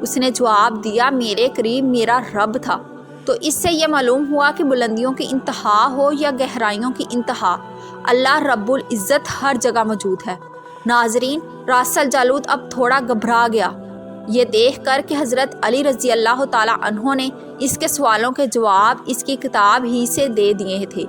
اس نے جواب دیا میرے قریب میرا رب تھا۔ تو اس سے یہ معلوم ہوا کہ بلندیوں کی انتہا ہو یا گہرائیوں کی انتہا، اللہ رب العزت ہر جگہ موجود ہے۔ ناظرین، راس الجالوت اب تھوڑا گھبرا گیا یہ دیکھ کر کہ حضرت علی رضی اللہ تعالیٰ عنہ نے اس کے سوالوں کے جواب اس کی کتاب ہی سے دے دیے تھے۔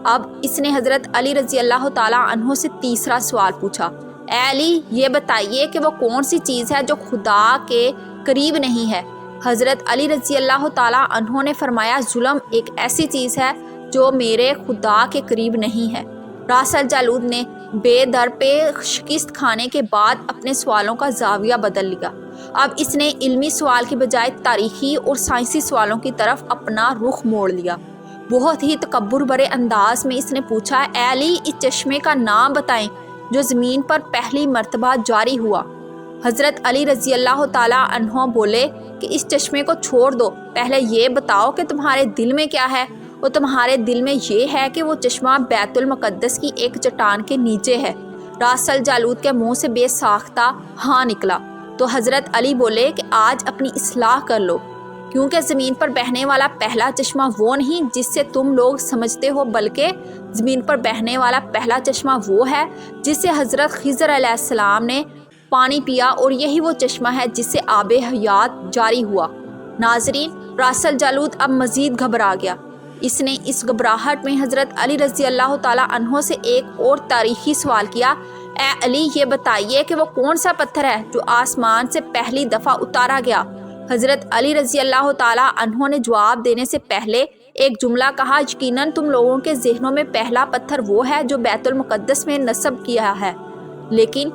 اب اس نے حضرت علی رضی اللہ تعالیٰ عنہ سے تیسرا سوال پوچھا، اے علی یہ بتائیے کہ وہ کون سی چیز ہے جو خدا کے قریب نہیں ہے؟ حضرت علی رضی اللہ تعالیٰ عنہ نے فرمایا ظلم ایک ایسی چیز ہے جو میرے خدا کے قریب نہیں ہے۔ راس الجالوت نے بے در پہ شکست کھانے کے بعد اپنے سوالوں کا زاویہ بدل لیا۔ اب اس نے علمی سوال کی بجائے تاریخی اور سائنسی سوالوں کی طرف اپنا رخ موڑ لیا۔ بہت ہی تکبر بھرے انداز میں اس نے پوچھا، اے علی اس چشمے کا نام بتائیں جو زمین پر پہلی مرتبہ جاری ہوا۔ حضرت علی رضی اللہ تعالیٰ عنہ بولے کہ اس چشمے کو چھوڑ دو، پہلے یہ بتاؤ کہ تمہارے دل میں کیا ہے؟ وہ تمہارے دل میں یہ ہے کہ وہ چشمہ بیت المقدس کی ایک چٹان کے نیچے ہے۔ راس الجالوت کے منہ سے بے ساختہ ہاں نکلا تو حضرت علی بولے کہ آج اپنی اصلاح کر لو، کیونکہ زمین پر بہنے والا پہلا چشمہ وہ نہیں جس سے تم لوگ سمجھتے ہو، بلکہ زمین پر بہنے والا پہلا چشمہ وہ ہے جس سے حضرت خضر علیہ السلام نے پانی پیا، اور یہی وہ چشمہ ہے جس سے آب حیات جاری ہوا۔ ناظرین، راس الجالوت اب مزید گھبرا گیا۔ اس نے اس گھبراہٹ میں حضرت علی رضی اللہ تعالیٰ عنہ سے ایک اور تاریخی سوال کیا، اے علی یہ بتائیے کہ وہ کون سا پتھر ہے جو آسمان سے پہلی دفعہ اتارا گیا؟ حضرت علی رضی اللہ تعالیٰ عنہ نے جواب دینے سے پہلے ایک جملہ کہا، یقیناً تم لوگوں کے ذہنوں میں پہلا پتھر وہ ہے جو بیت المقدس میں نصب کیا ہے، لیکن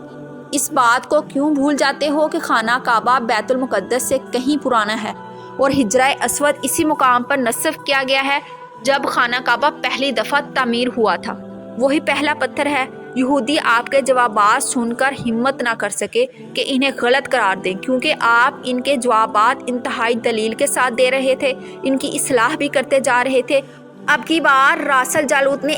اس بات کو کیوں بھول جاتے ہو کہ خانہ کعبہ بیت المقدس سے کہیں پرانا ہے اور حجرہ اسود اسی مقام پر نصب کیا گیا ہے جب خانہ کعبہ پہلی دفعہ تعمیر ہوا تھا، وہی پہلا پتھر ہے۔ یہودی آپ کے جوابات سن کر ہمت نہ کر سکے کہ انہیں غلط قرار دیں، کیونکہ آپ ان کے جوابات انتہائی دلیل کے ساتھ دے رہے تھے، ان کی اصلاح بھی کرتے جا رہے تھے۔ اب کی بار راس الجالوت نے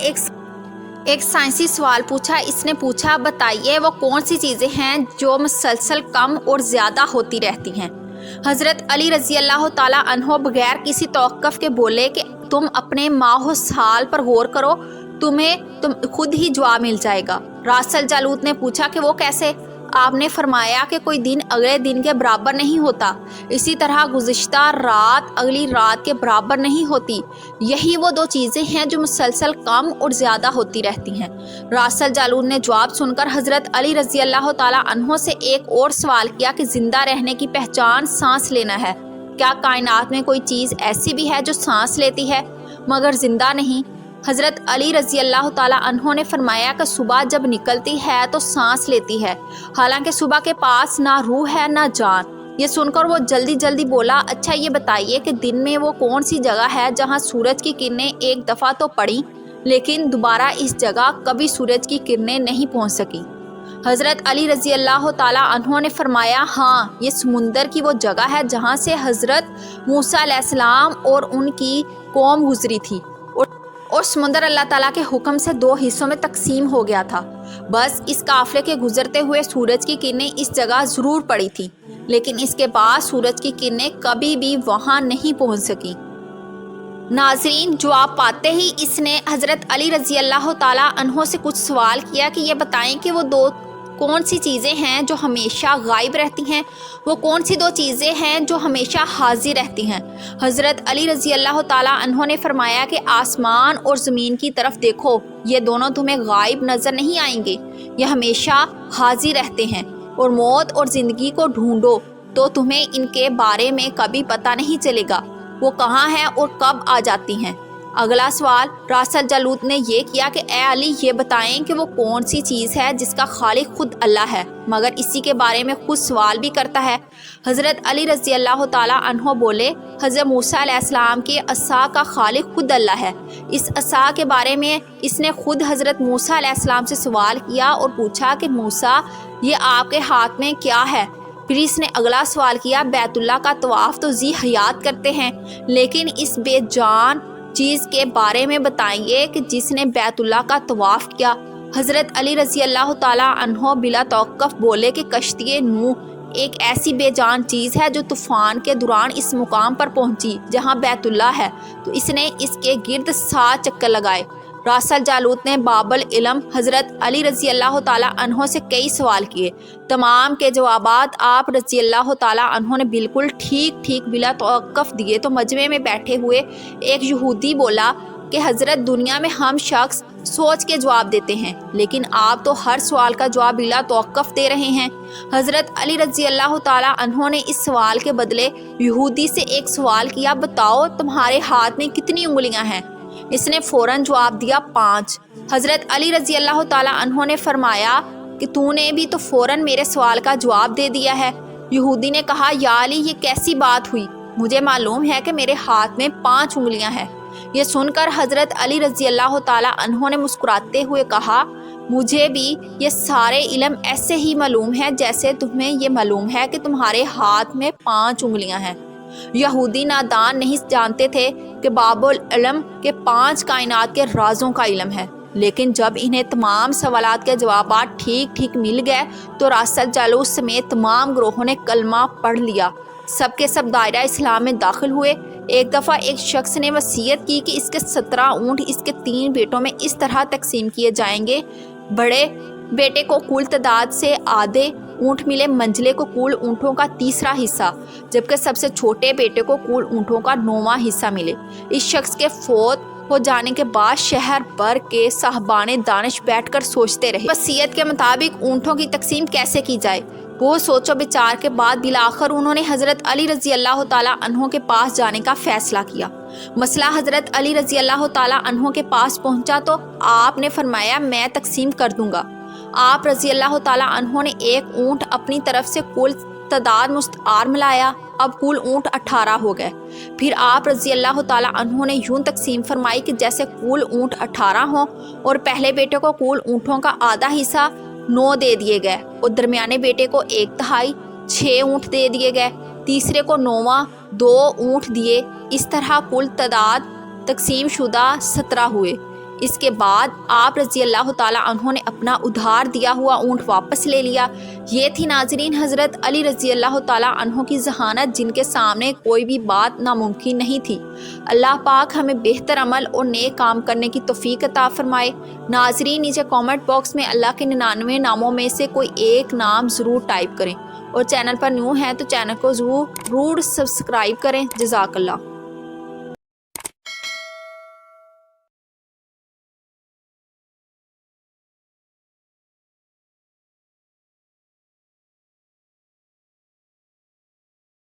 ایک سائنسی سوال پوچھا۔ اس نے پوچھا، بتائیے وہ کون سی چیزیں ہیں جو مسلسل کم اور زیادہ ہوتی رہتی ہیں؟ حضرت علی رضی اللہ تعالیٰ عنہ بغیر کسی توقف کے بولے کہ تم اپنے ماہ و سال پر غور کرو، تمہیں خود ہی جواب مل جائے گا۔ راس الجالوت نے پوچھا کہ وہ کیسے؟ آپ نے فرمایا کہ کوئی دن اگلے دن کے برابر نہیں ہوتا، اسی طرح گزشتہ رات اگلی رات کے برابر نہیں ہوتی۔ یہی وہ دو چیزیں ہیں جو مسلسل کم اور زیادہ ہوتی رہتی ہیں۔ راس الجالوت نے جواب سن کر حضرت علی رضی اللہ تعالیٰ عنہ سے ایک اور سوال کیا کہ زندہ رہنے کی پہچان سانس لینا ہے، کیا کائنات میں کوئی چیز ایسی بھی ہے جو سانس لیتی ہے مگر زندہ نہیں؟ حضرت علی رضی اللہ تعالیٰ عنہ نے فرمایا کہ صبح جب نکلتی ہے تو سانس لیتی ہے، حالانکہ صبح کے پاس نہ روح ہے نہ جان۔ یہ سن کر وہ جلدی جلدی بولا، اچھا یہ بتائیے کہ دن میں وہ کون سی جگہ ہے جہاں سورج کی کرنیں ایک دفعہ تو پڑیں لیکن دوبارہ اس جگہ کبھی سورج کی کرنیں نہیں پہنچ سکیں؟ حضرت علی رضی اللہ تعالیٰ عنہ نے فرمایا، ہاں یہ سمندر کی وہ جگہ ہے جہاں سے حضرت موسیٰ علیہ السلام اور ان کی قوم گزری تھی، اور سمندر اللہ تعالیٰ کے حکم سے دو حصوں میں تقسیم ہو گیا تھا۔ بس اس قافلے کے گزرتے ہوئے سورج کی کرنیں اس جگہ ضرور پڑی تھیں، لیکن اس کے بعد سورج کی کرنیں کبھی بھی وہاں نہیں پہنچ سکیں۔ ناظرین، جواب پاتے ہی اس نے حضرت علی رضی اللہ تعالیٰ عنہ سے کچھ سوال کیا کہ یہ بتائیں کہ وہ دو کون سی چیزیں ہیں جو ہمیشہ غائب رہتی ہیں، وہ کون سی دو چیزیں ہیں جو ہمیشہ حاضر رہتی ہیں؟ حضرت علی رضی اللہ تعالیٰ عنہ نے فرمایا کہ آسمان اور زمین کی طرف دیکھو، یہ دونوں تمہیں غائب نظر نہیں آئیں گے، یہ ہمیشہ حاضر رہتے ہیں، اور موت اور زندگی کو ڈھونڈو تو تمہیں ان کے بارے میں کبھی پتہ نہیں چلے گا، وہ کہاں ہیں اور کب آ جاتی ہیں۔ اگلا سوال راس الجالوت نے یہ کیا کہ اے علی یہ بتائیں کہ وہ کون سی چیز ہے جس کا خالق خود اللہ ہے مگر اسی کے بارے میں خود سوال بھی کرتا ہے؟ حضرت علی رضی اللہ تعالیٰ عنہ بولے، حضرت موسیٰ علیہ السلام کے عصا کا خالق خود اللہ ہے۔ اس عصا کے بارے میں اس نے خود حضرت موسیٰ علیہ السلام سے سوال کیا اور پوچھا کہ موسیٰ یہ آپ کے ہاتھ میں کیا ہے؟ پھر اس نے اگلا سوال کیا، بیت اللہ کا طواف تو ذی حیات کرتے ہیں، لیکن اس بے جان چیز کے بارے میں بتائیے کہ جس نے بیت اللہ کا طواف کیا؟ حضرت علی رضی اللہ تعالیٰ عنہ بلا توقف بولے کہ کشتی نوح ایک ایسی بے جان چیز ہے جو طوفان کے دوران اس مقام پر پہنچی جہاں بیت اللہ ہے تو اس نے اس کے گرد 7 چکر لگائے۔ راسل جالوت نے باب العلم حضرت علی رضی اللہ تعالیٰ عنہ سے کئی سوال کیے۔ تمام کے جوابات آپ رضی اللہ تعالیٰ عنہ نے بالکل ٹھیک بلا توقف دیے تو مجمع میں بیٹھے ہوئے ایک یہودی بولا کہ حضرت دنیا میں ہم شخص سوچ کے جواب دیتے ہیں لیکن آپ تو ہر سوال کا جواب بلا توقف دے رہے ہیں۔ حضرت علی رضی اللہ تعالیٰ عنہ نے اس سوال کے بدلے یہودی سے ایک سوال کیا، بتاؤ تمہارے ہاتھ میں کتنی انگلیاں ہیں؟ اس نے فوراً جواب دیا 5۔ حضرت علی رضی اللہ تعالیٰ عنہ نے فرمایا کہ تو نے بھی تو فوراً میرے سوال کا جواب دے دیا ہے۔ یہودی نے کہا یا علی یہ کیسی بات ہوئی، مجھے معلوم ہے کہ میرے ہاتھ میں 5 انگلیاں ہیں۔ یہ سن کر حضرت علی رضی اللہ تعالیٰ عنہ نے مسکراتے ہوئے کہا مجھے بھی یہ سارے علم ایسے ہی معلوم ہے جیسے تمہیں یہ معلوم ہے کہ تمہارے ہاتھ میں 5 انگلیاں ہیں۔ یہودی نادان نہیں جانتے تھے کہ باب العلم کے 5 کائنات کے رازوں کا علم ہے، لیکن جب انہیں تمام سوالات کے جوابات ٹھیک مل گئے تو راسل جالوت سمیت تمام گروہوں نے کلمہ پڑھ لیا، سب کے سب دائرہ اسلام میں داخل ہوئے۔ ایک دفعہ ایک شخص نے وصیت کی کہ اس کے 17 اونٹ اس کے 3 بیٹوں میں اس طرح تقسیم کیے جائیں گے، بڑے بیٹے کو کل تعداد سے آدھے اونٹ ملے، منجلے کو کل اونٹوں کا 3واں حصہ، جبکہ سب سے چھوٹے بیٹے کو کل اونٹوں کا 9واں حصہ ملے۔ اس شخص کے فوت ہو جانے کے بعد شہر بھر کے صاحبان دانش بیٹھ کر سوچتے رہے وصیت کے مطابق اونٹوں کی تقسیم کیسے کی جائے۔ وہ سوچ و بچار کے بعد بالآخر انہوں نے حضرت علی رضی اللہ تعالیٰ عنہ کے پاس جانے کا فیصلہ کیا۔ مسئلہ حضرت علی رضی اللہ تعالیٰ عنہ کے پاس پہنچا تو آپ نے فرمایا میں تقسیم کر دوں گا۔ آپ رضی اللہ تعالیٰ عنہ نے ایک اونٹ اپنی طرف سے کل تعداد مستعار ملایا، اب کل اونٹ 18 ہو گئے۔ پھر آپ رضی اللہ تعالیٰ عنہ نے یوں تقسیم فرمائی کہ جیسے کل اونٹ 18 ہوں اور پہلے بیٹے کو کل اونٹوں کا آدھا حصہ 9 دے دیے گئے اور درمیانے بیٹے کو 1/3 6 اونٹ دے دیے گئے، تیسرے کو 9واں 2 اونٹ دیے، اس طرح کل تعداد تقسیم شدہ 17 ہوئے۔ اس کے بعد آپ رضی اللہ تعالیٰ عنہ نے اپنا ادھار دیا ہوا اونٹ واپس لے لیا۔ یہ تھی ناظرین حضرت علی رضی اللہ تعالیٰ عنہ کی ذہانت جن کے سامنے کوئی بھی بات ناممکن نہیں تھی۔ اللہ پاک ہمیں بہتر عمل اور نیک کام کرنے کی توفیق عطا فرمائے۔ ناظرین نیچے کامنٹ باکس میں اللہ کے 99 ناموں میں سے کوئی ایک نام ضرور ٹائپ کریں، اور چینل پر نیو ہیں تو چینل کو ضرور سبسکرائب کریں۔ جزاک اللہ۔